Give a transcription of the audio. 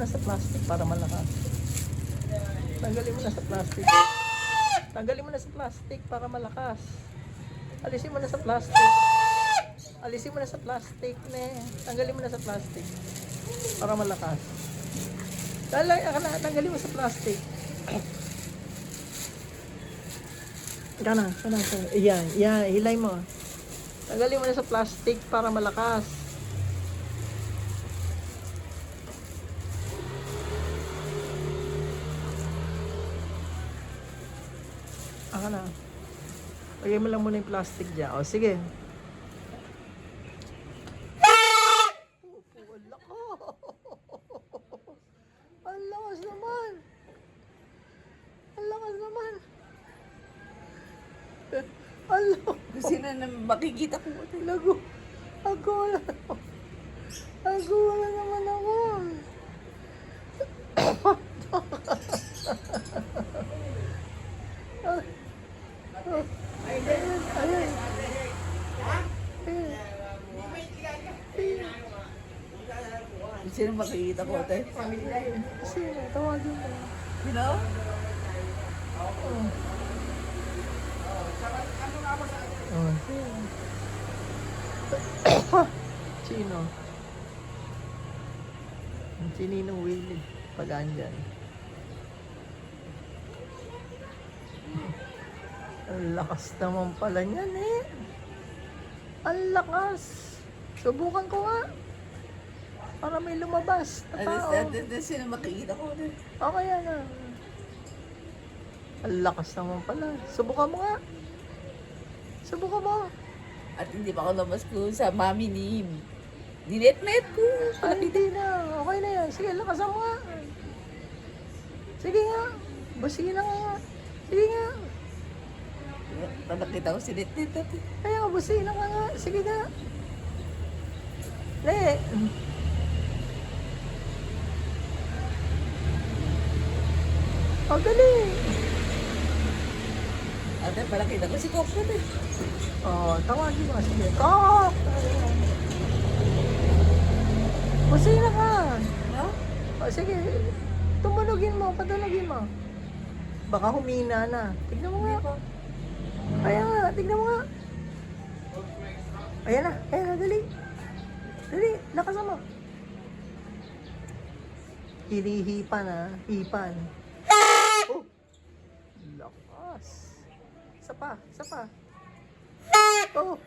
na sa plastic para malakas. Tanggalin mo na sa plastic. Tanggalin mo na sa plastic para malakas. Alisin mo na sa plastic. Alisin mo na sa plastic, ne. Tanggalin mo na sa plastic para malakas. Tanggalin mo sa plastic. Kana. Iyan, hilay mo. Tanggalin mo na sa plastic para malakas. Na. Lagay mo lang muna yung plastic dyan. O, sige. Wala ka. Ang lakas naman. Ang lakas naman. Kasi na makikita ko. Wala naman ako. Ayun. Sino makikita ko, te? Sino? Tawagin mo. Sino? Sino? Ang sininong Willie. Pag andyan. Ang lakas naman pala niyan eh. Ang lakas. Subukan ko nga. Para may lumabas na tao. Sino makikita ko, te? Okay yan ah. Ang lakas naman pala. Subukan mo nga. Subukan mo. At hindi pa ako labas ko sa mami ni Dinet-net ko. Hindi na. Okay na yan. Sige, lakasan mo nga. Sige nga. Busina nga. Sige nga. Nakita ko si Dinet-net. Kaya nga, busina ka nga. Sige nga. Le. Oh, dali. Ate, parang kita ko si Coco, te. Oh, tawagin mo. Sige. Kok! Busina ka. No? Oh, sige. Tumalugin mo. Patulugin mo. Baka humina na. Tignan mo nga. Kaya nga. Tignan mo nga. Ayan na. Ayan na. Dali. Dali. Lakasan mo. Hinihipan na. Hipan. Oh. Lakas. Isa pa. Isa pa. Oh.